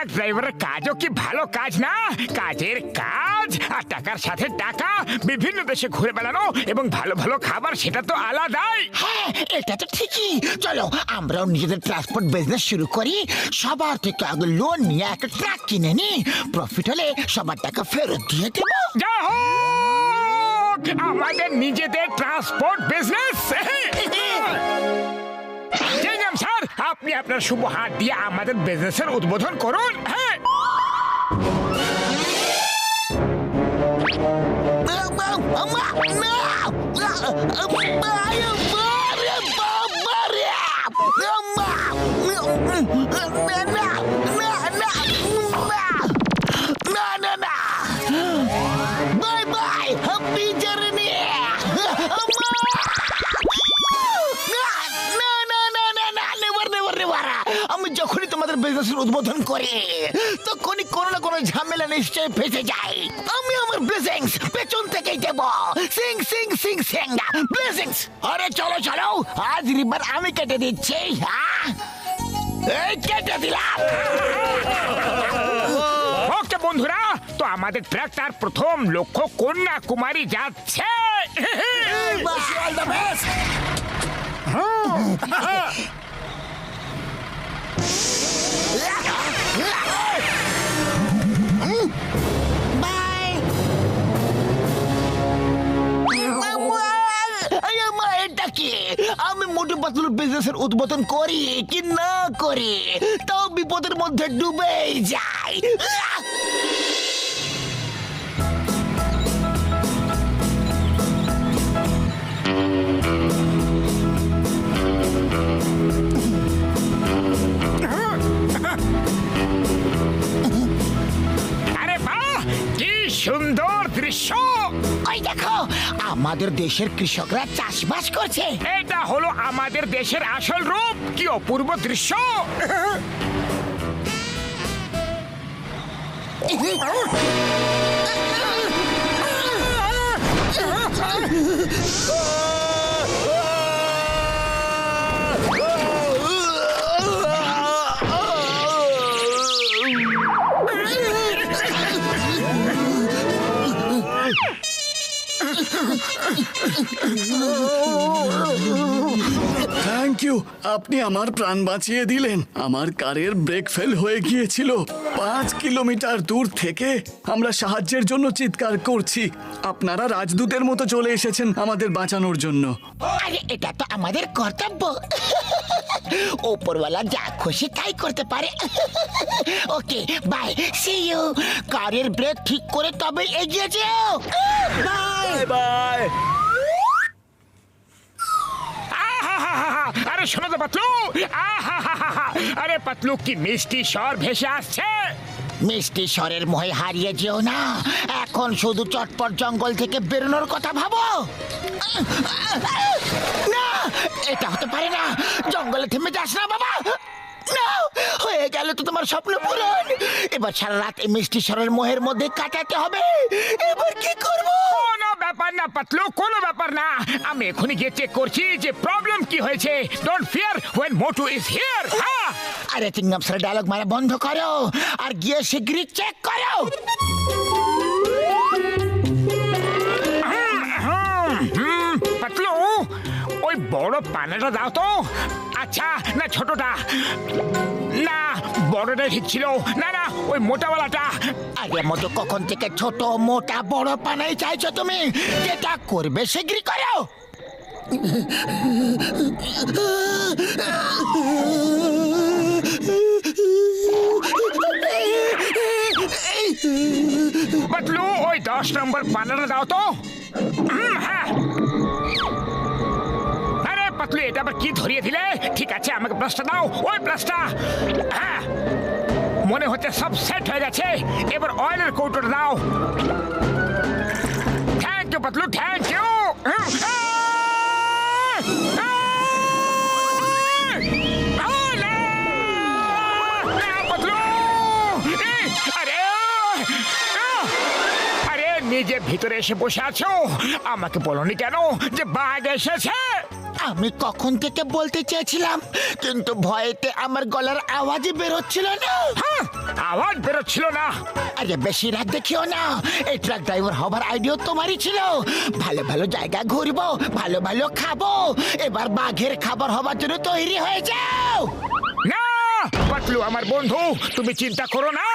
Truck ড্রাইভারের কাজও কি ভালো কাজ না? কাজের কাজ আর টাকার সাথে টাকা, বিভিন্ন দেশে ঘুরে বেড়ানো এবং ভালো ভালো খাবার, সেটা তো আলাদাই। হ্যাঁ, এটা তো ঠিকই। চলো আমরাও নিজেদের ট্রান্সপোর্ট বিজনেস শুরু করি। সবার থেকে আগে লোন নিয়ে একটা ট্রাক কিনে নি, প্রফিট হলে সবার টাকা ফেরত দিয়ে দেবো। যা হোক, আমাদের নিজেদের ট্রান্সপোর্ট বিজনেস। স্যার, আপনি আপনার শুভ হাত দিয়ে আমাদের বিজনেসের উদ্বোধন করুন। হ্যাঁ, বাই বাই, হ্যাপি জার্নি। আমি যখনই তোমাদের বিজনেসের উদ্বোধন করি তখনই কোনো না কোনো ঝামেলা নিশ্চয়ই ফেসে যাই। আমি আমার ব্লেসিংস পেছন থেকেই দেব। সিং সিং সিং সিং ব্লেসিংস। আরে চলো চলো, আজ রিবার আমি কেটে দিচ্ছি। এই কেটে দিলাম। ওকে বন্ধুরা, তো আমাদের ট্রাকটার প্রথম লক্ষ্য কন্যাকুমারী যাচ্ছে। All the best. আমি মোটু পাতলুর বিজনেসের উদ্বোধন করি কি না করি, তাও বিপদের মধ্যে ডুবেই যাই। আরে বাহ, কি সুন্দর দৃশ্য! ওই দেখো, আমাদের দেশের কৃষকরা চাষবাস করছে। এটা হলো আমাদের দেশের আসল রূপ। কি অপূর্ব দৃশ্য! থ্যাংক ইউ, আপনি আমার প্রাণ বাঁচিয়ে দিলেন। আমার কারের ব্রেক ফেল হয়ে গিয়েছিল। 5 কিলোমিটার দূর থেকে আমরা সাহায্যের জন্য চিৎকার করছি। আপনারা রাজদূতের মতো চলে এসেছেন আমাদের বাঁচানোর জন্য। আরে এটা তো আমাদের কর্তব্য। ওপরওয়ালা যা খুশি তাই করতে পারে। Okay bye, see you. কারের ব্রেক ঠিক করে তবে এগিয়ে যেও। Bye bye. আরে শোনো তো পাতলু, আরে পাতলু, কি মিষ্টি স্বর ভেসে আসছে। মিষ্টি স্বরের মোহে হারিয়ে যেও না। এখন শুধু চটপট জঙ্গল থেকে বেরোনোর কথা ভাবো। না, এটা হতে পারে না। জঙ্গলে থেমে যাস না বাবা। না, হয়ে গেল তো তোমার স্বপ্ন পূরণ। এবার সারা রাত এই মিষ্টি স্বরের মোহের মধ্যে কাটাতে হবে। এবার কি করব? কোনো ব্যাপার না পাতলু, কোনো ব্যাপার না। আমি এখনই গিয়ে চেক করছি যে প্রবলেম কি হয়েছে। Don't fear when Motu is here. হ্যাঁ, আরে চিংগাম স্যার, ডায়লগ মারা বন্ধ করো আর গিয়ে শিগগিরই চেক করো। পাতলু, ওই বড় পানাটা দাও তো। আচ্ছা, না ছোটটা? না, বড়টা ঠিক ছিল। না না, ওই মোটাওয়ালাটা। আরে মতো কখন থেকে ছোট মোটা বড় পানাই চাইছো তুমি? যেটা করবে শিগগিরই করো। পাতলু, ওই 10 নম্বর পানাটা দাও তো। হ্যাঁ। আরে পাতলু, এটা আবার কি ধরিয়ে দিলে? ঠিক আছে, আমাকে ব্রাশটা দাও, ওই ব্রাশটা। হ্যাঁ, মনে হচ্ছে সব সেট হয়ে গেছে। এবার অয়েলের কৌটোটা দাও। Thank you Patlu, thank you. নিজে ভিতরে এসে বসে আছো, আমাকে বলনি কেন যে বাঘ এসেছে? আমি কখন থেকে বলতে চেয়েছিলাম, কিন্তু ভয়েতে আমার গলার আওয়াজই বের হচ্ছিল না। হ্যাঁ, আওয়াজ বেরোচ্ছিল না। আরে বেশি রাত দেখিও না, এই ট্রাক ড্রাইভার হবার আইডিয়া তোমারই ছিল। ভালো ভালো জায়গা ঘুরবো, ভালো ভালো খাবো, এবার বাঘের খাবার হবার জন্য তৈরি হয়ে যাও। না পাতলু আমার বন্ধু, তুমি চিন্তা করো না।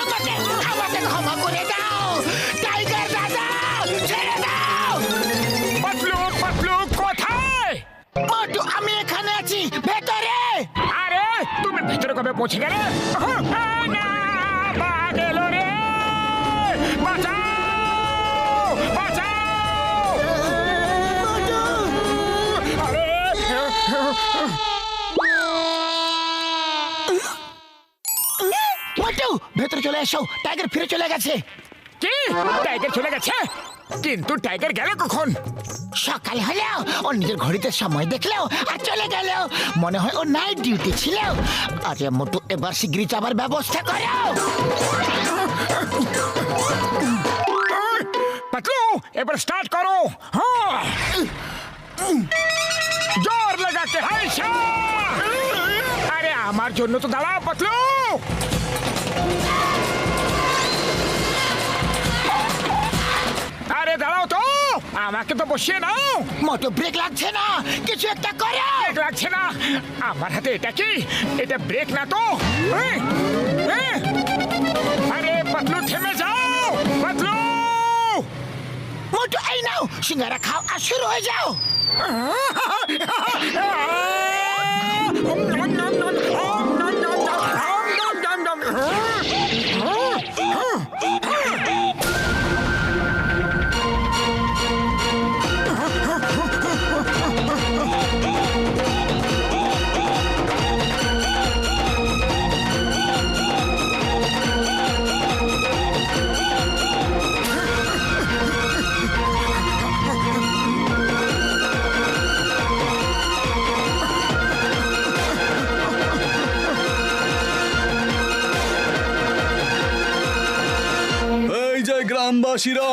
আমাকে আমাকে ক্ষমা করে দাও টাইগার দাদা, ছেড়ে দাও। পাতলু পাতলু কোথায়? মোটু আমি এখানে আছি ভেতরে। আরে তুমি ভিতরে কবে পৌঁছে গেলে? না, বাঘ এলো রে! বাঁচাও! বাঁচাও! আরে! মোটু ভেতরে চলে এসো, টাইগার ফিরে চলে গেছে। কি? টাইগার চলে গেছে? কিন্তু টাইগার গেল কখন? সকাল হলো, ও নিজের ঘড়িতে সময় দেখলো আর চলে গেল। মনে হয় ও নাইট ডিউটি ছিল। আরে মোটু এবার শিগগিরই যাবার ব্যবস্থা করো। পাতলু এবার স্টার্ট করো। হ্যাঁ জোর লাগাকে হাইশা। আরে আমার জন্য তো দাঁড়াও পাতলু। আরে দাঁড়াও তো, আমাকে তো বসিয়ে নাও। মোটু ব্রেক লাগছে না, কিছু একটা করো। ব্রেক লাগছে না? আমার হাতে এটা কি? এটা ব্রেক না তো। এই, এই। আরে পাতলু থেমে যাও পাতলু। মোটু এই নাও, সিঙ্গারা খাও আর শুরু হয়ে যাও। এই যে গ্রামবাসীরা,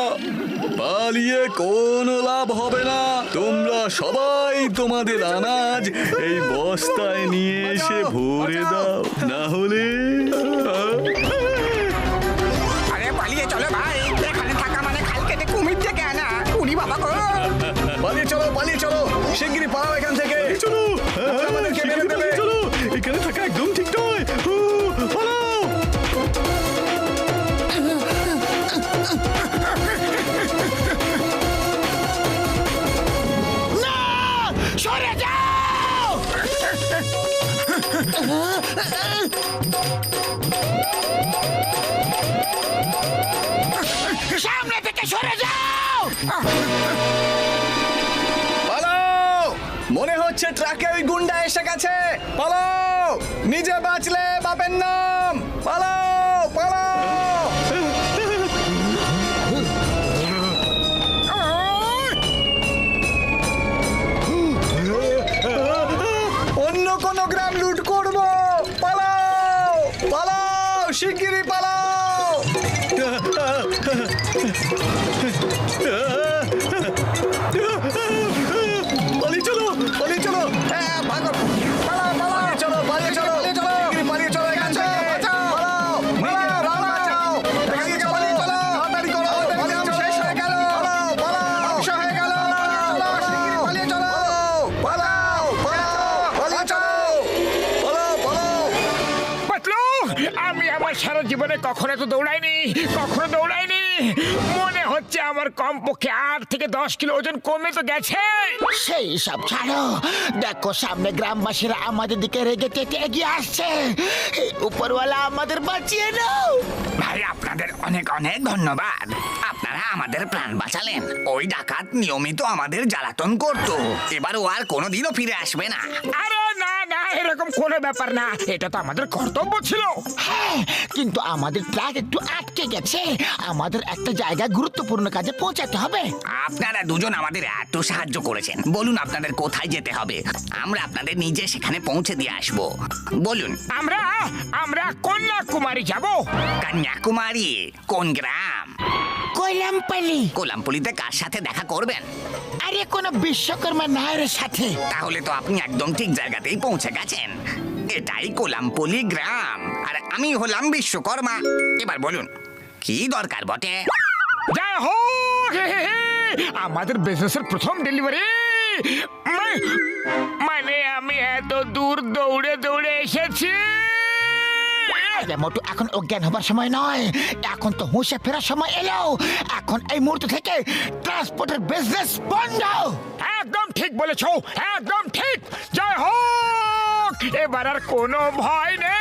পালিয়ে কোনো লাভ হবে না। তোমরা সবাই তোমাদের আনাজ এই বস্তায় নিয়ে এসে ভরে দাও, না হলে আরে পালিয়ে চলো ভাই, এখানে থাকা মানে খাল কেটে কুমির থেকে আনা। উনি বাবা গো, পালিয়ে চলো, পালিয়ে চলো, শিগগিরই পালাও এখান থেকে। চলো, আমাদেরকে মেরে দেবে। চলো, এখানে থাকা একদম ঠিক নয়। পালাও। না, সরে যাও। সামনে থেকে সরে যাও। পালাও! মনে হচ্ছে ট্রাকে ওই গুন্ডা এসে গেছে। পালাও! নিজে বাঁচলে বাপের নাম। পালাও, পালাও! অন্য কোনো গ্রাম লুট করব। পালাও, পালাও, শিগগিরই পালাও। পালিয়ে চলো, পালিয়ে চলো। ভাগো, পালাও, পালাও, চলো, পালিয়ে চলো, পালিয়ে চলো। শিগগিরই পালিয়ে চলো এখান থেকে। বাঁচাও, পালাও, পালাও, পালাও, পালাও। পালিয়ে চলো, পালিয়ে চলো। তাড়াতাড়ি করো, আমাদের পালিয়ে গ্রাম চলো। শেষ হয়ে গেল। পালাও, পালাও, ধ্বংস হয়ে গেল। চলো, শিগগিরই পালিয়ে চলো। পালাও, পালাও, পালিয়ে চলো। পালাও, পালাও। পাতলু আমি আমার সারা জীবনে কখনো তো দৌড়াইনি, কখনো দৌড়াইনি। মনে হচ্ছে আমার কমপক্ষে 8 থেকে 10 কিলো ওজন কমে তো গেছে। সেই সব ছাড়ো, দেখো সামনে গ্রামবাসীরা আমাদের দিকে রেগে চেটে এগিয়ে আসছে। এই উপরওয়ালা আমাদের বাঁচিয়ে নাও। ভাই আপনাদের অনেক অনেক ধন্যবাদ, আপনারা আমাদের প্রাণ বাঁচালেন। ওই ডাকাত নিয়মিত আমাদের জ্বালাতন করতো, এবার ও আর কোনোদিনও ফিরে আসবে না। আরে না না, এরকম কোনো ব্যাপার না, এটা তো আমাদের কর্তব্য ছিল। হ্যাঁ, কিন্তু আমাদের ট্রাক একটু আটকে গেছে। আমাদের একটা জায়গায় গুরুত্বপূর্ণ কাজে পৌঁছাতে হবে। আপনারা দুজন আমাদের এত সাহায্য করেছেন, বলুন আপনাদের কোথায় যেতে হবে, আমরা আপনাদের নিজে সেখানে পৌঁছে দিয়ে আসবো। বলুন। আমরা আমরা কন্যাকুমারী যাব। কন্যাকুমারী? কোন গ্রাম? কৈলামপালি। কোলামপুলিতে কার সাথে দেখা করবেন? আরে কোন বিশ্বকর্মা নায়ের সাথে। তাহলে তো আপনি একদম ঠিক জায়গাতেই পৌঁছে গেছেন। এটাই কোলামপুলি গ্রাম, আর আমি হলাম বিশ্বকর্মা। এবার বলুন কি দরকার বটে? জয় হোক! আমাদের বিজনেসের প্রথম ডেলিভারি। মানে আমি এত দূর দৌড়ে দৌড়ে এসেছি। আরে মোটু, এখন অজ্ঞান হবার সময় নয়, এখন তো হুঁশে ফেরার সময় এলো। এখন এই মুহূর্ত থেকে ট্রান্সপোর্টের বিজনেস বন্ধ। একদম ঠিক বলেছো, একদম ঠিক। জয় হোক! এবার আর কোনো ভয় নেই।